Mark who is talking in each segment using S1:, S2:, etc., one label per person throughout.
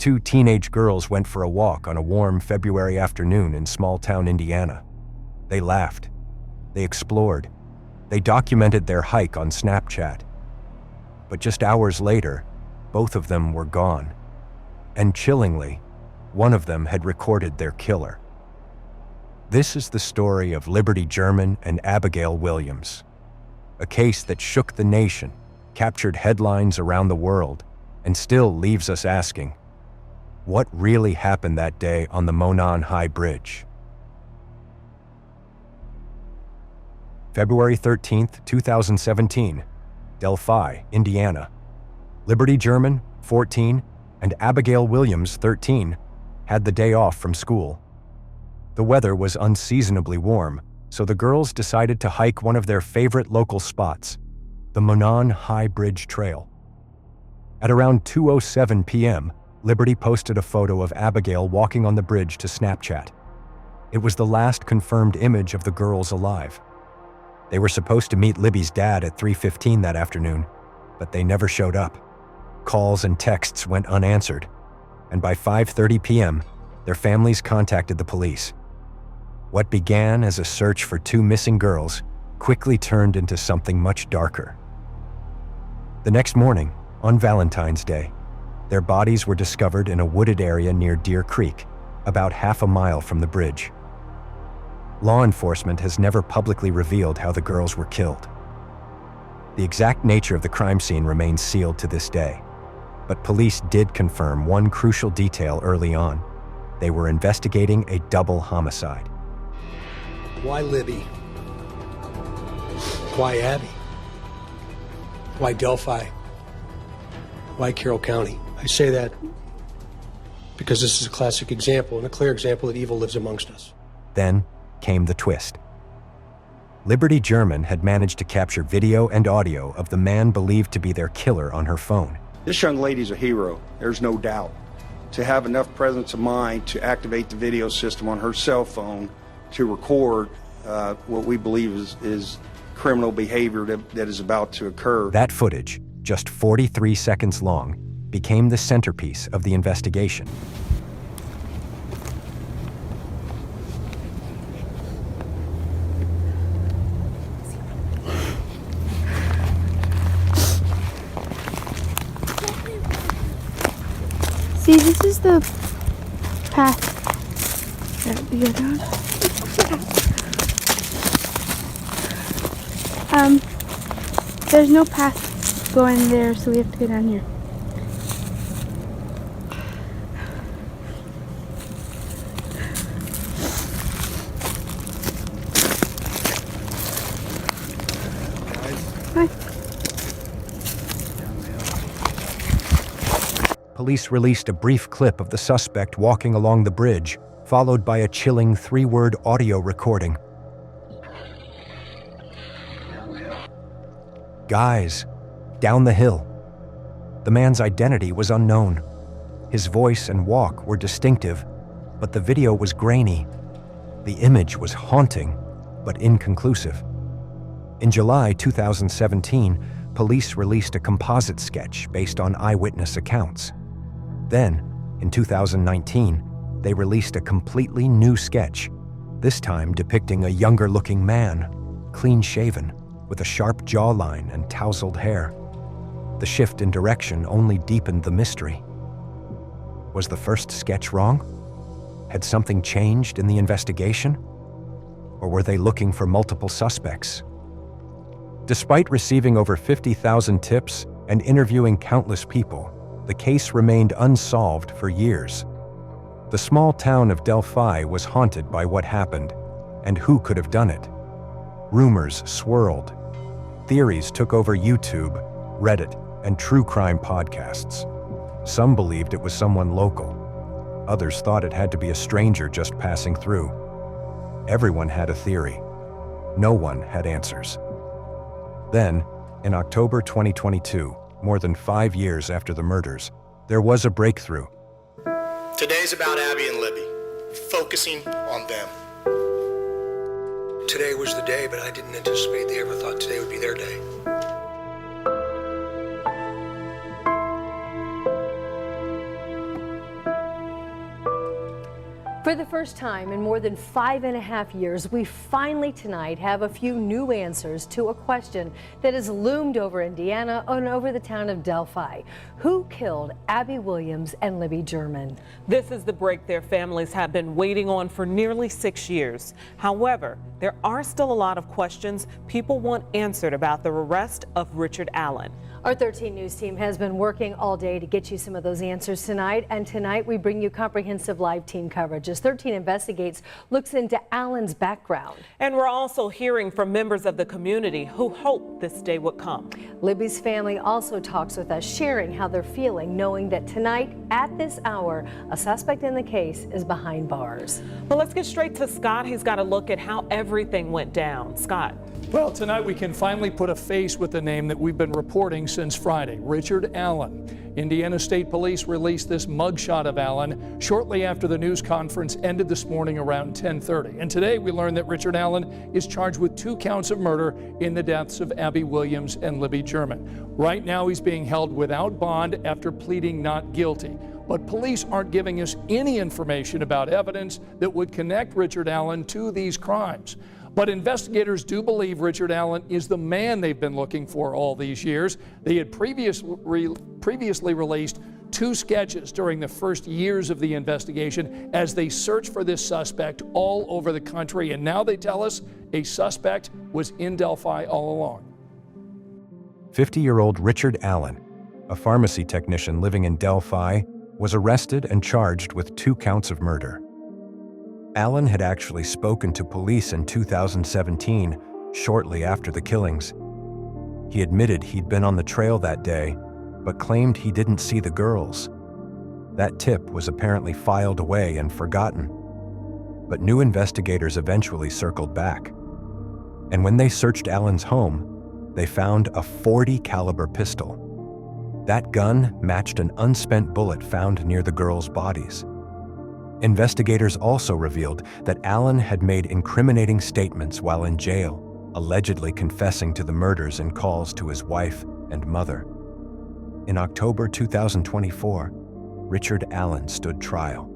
S1: two teenage girls went for a walk on a warm February afternoon in small-town Indiana. They laughed. They explored. They documented their hike on Snapchat. But just hours later, both of them were gone. And chillingly, one of them had recorded their killer. This is the story of Liberty German and Abigail Williams, a case that shook the nation, captured headlines around the world, and still leaves us asking, what really happened that day on the Monon High Bridge? February 13th, 2017, Delphi, Indiana. Liberty German, 14, and Abigail Williams, 13, had the day off from school. The weather was unseasonably warm, so the girls decided to hike one of their favorite local spots, the Monon High Bridge Trail. At around 2:07 p.m., Liberty posted a photo of Abigail walking on the bridge to Snapchat. It was the last confirmed image of the girls alive. They were supposed to meet Libby's dad at 3:15 that afternoon, but they never showed up. Calls and texts went unanswered, and by 5:30 p.m., their families contacted the police. What began as a search for two missing girls quickly turned into something much darker. The next morning, on Valentine's Day, their bodies were discovered in a wooded area near Deer Creek, about half a mile from the bridge. Law enforcement has never publicly revealed how the girls were killed. The exact nature of the crime scene remains sealed to this day, but police did confirm one crucial detail early on. They were investigating a double homicide.
S2: Why Libby? Why Abby? Why Delphi? Why Carroll County? I say that because this is a classic example and a clear example that evil lives amongst us.
S1: Then came the twist. Liberty German had managed to capture video and audio of the man believed to be their killer on her phone.
S3: This young lady's a hero, there's no doubt. To have enough presence of mind to activate the video system on her cell phone to record what we believe is criminal behavior that is about to occur.
S1: That footage, just 43 seconds long, became the centerpiece of the investigation.
S4: See, this is the path that we go down. There's no path going there, so we have to go down here. Hi.
S1: Police released a brief clip of the suspect walking along the bridge, followed by a chilling 3-word audio recording. Guys, down the hill. The man's identity was unknown. His voice and walk were distinctive, but the video was grainy. The image was haunting, but inconclusive. In July 2017, police released a composite sketch based on eyewitness accounts. Then, in 2019, they released a completely new sketch, this time depicting a younger-looking man, clean-shaven, with a sharp jawline and tousled hair. The shift in direction only deepened the mystery. Was the first sketch wrong? Had something changed in the investigation? Or were they looking for multiple suspects? Despite receiving over 50,000 tips and interviewing countless people, the case remained unsolved for years. The small town of Delphi was haunted by what happened and who could have done it. Rumors swirled. Theories took over YouTube, Reddit, and true crime podcasts. Some believed it was someone local. Others thought it had to be a stranger just passing through. Everyone had a theory. No one had answers. Then, in October 2022, more than 5 years after the murders, there was a breakthrough.
S5: Today's about Abby and Libby, focusing on them.
S2: Today was the day, but I didn't anticipate they ever thought today would be their day.
S6: For the first time in more than 5.5 years, we finally tonight have a few new answers to a question that has loomed over Indiana and over the town of Delphi. Who killed Abby Williams and Libby German?
S7: This is the break their families have been waiting on for nearly 6 years. However, there are still a lot of questions people want answered about the arrest of Richard Allen.
S6: Our 13 News team has been working all day to get you some of those answers tonight. And tonight we bring you comprehensive live team coverage as 13 Investigates looks into Allen's background.
S7: And we're also hearing from members of the community who hope this day would come.
S6: Libby's family also talks with us, sharing how they're feeling, knowing that tonight at this hour, a suspect in the case is behind bars.
S7: Well, let's get straight to Scott. He's got a look at how everything went down. Scott.
S8: Well, tonight we can finally put a face with the name that we've been reporting since Friday, Richard Allen. Indiana State Police released this mugshot of Allen shortly after the news conference ended this morning around 10:30. And today we learned that Richard Allen is charged with 2 counts of murder in the deaths of Abby Williams and Libby German. Right now he's being held without bond after pleading not guilty. But police aren't giving us any information about evidence that would connect Richard Allen to these crimes. But investigators do believe Richard Allen is the man they've been looking for all these years. They had previously released 2 sketches during the first years of the investigation as they search for this suspect all over the country. And now they tell us a suspect was in Delphi all along.
S1: 50-year-old Richard Allen, a pharmacy technician living in Delphi, was arrested and charged with 2 counts of murder. Allen had actually spoken to police in 2017, shortly after the killings. He admitted he'd been on the trail that day, but claimed he didn't see the girls. That tip was apparently filed away and forgotten. But new investigators eventually circled back. And when they searched Allen's home, they found a .40 caliber pistol. That gun matched an unspent bullet found near the girls' bodies. Investigators also revealed that Allen had made incriminating statements while in jail, allegedly confessing to the murders in calls to his wife and mother. In October 2024, Richard Allen stood trial.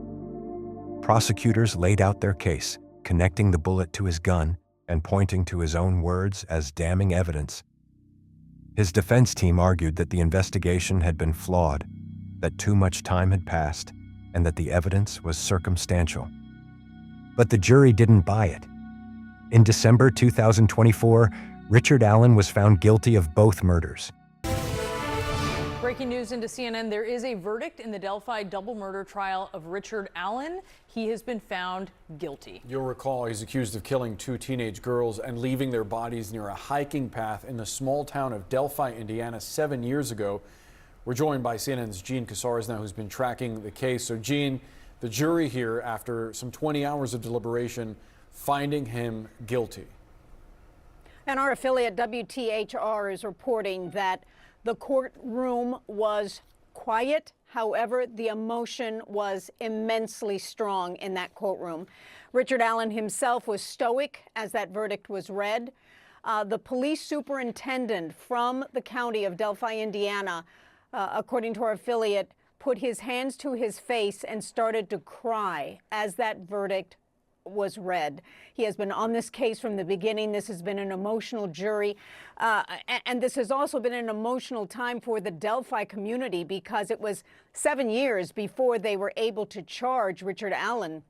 S1: Prosecutors laid out their case, connecting the bullet to his gun and pointing to his own words as damning evidence. His defense team argued that the investigation had been flawed, that too much time had passed, and that the evidence was circumstantial. But the jury didn't buy it. In December 2024, Richard Allen was found guilty of both murders.
S9: Breaking news into CNN, there is a verdict in the Delphi double murder trial of Richard Allen. He has been found guilty.
S10: You'll recall he's accused of killing 2 teenage girls and leaving their bodies near a hiking path in the small town of Delphi, Indiana, 7 years ago. We're joined by CNN's Jean Casares now, who's been tracking the case. So, Jean, the jury here, after some 20 hours of deliberation, finding him guilty.
S11: And our affiliate WTHR is reporting that the courtroom was quiet. However, the emotion was immensely strong in that courtroom. Richard Allen himself was stoic as that verdict was read. The police superintendent from the county of Delphi, Indiana, according to our affiliate, put his hands to his face and started to cry as that verdict was read. He has been on this case from the beginning. This has been an emotional jury. And this has also been an emotional time for the Delphi community because it was 7 years before they were able to charge Richard Allen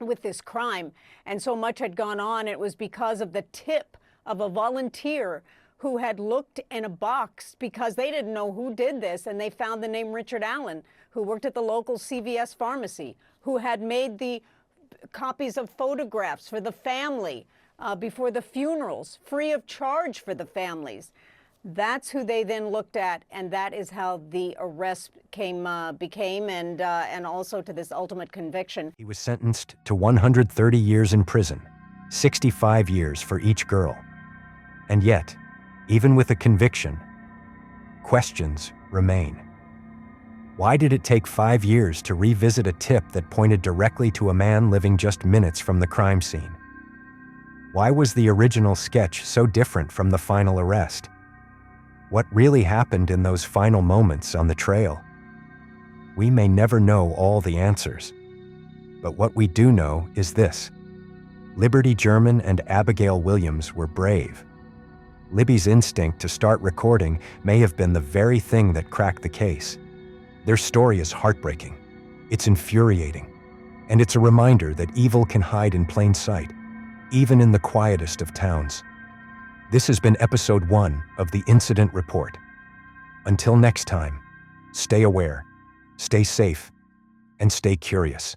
S11: with this crime. And so much had gone on. It was because of the tip of a volunteer who had looked in a box because they didn't know who did this, and they found the name Richard Allen, who worked at the local CVS pharmacy, who had made the copies of photographs for the family before the funerals, free of charge for the families. That's who they then looked at, and that is how the arrest became, and also to this ultimate conviction.
S1: He was sentenced to 130 years in prison, 65 years for each girl. And yet, even with a conviction, questions remain. Why did it take 5 years to revisit a tip that pointed directly to a man living just minutes from the crime scene? Why was the original sketch so different from the final arrest? What really happened in those final moments on the trail? We may never know all the answers, But what we do know is this. Liberty German and Abigail Williams were brave. Libby's instinct to start recording may have been the very thing that cracked the case. Their story is heartbreaking. It's infuriating. And it's a reminder that evil can hide in plain sight, even in the quietest of towns. This has been episode 1 of the Incident Report. Until next time, stay aware, stay safe, and stay curious.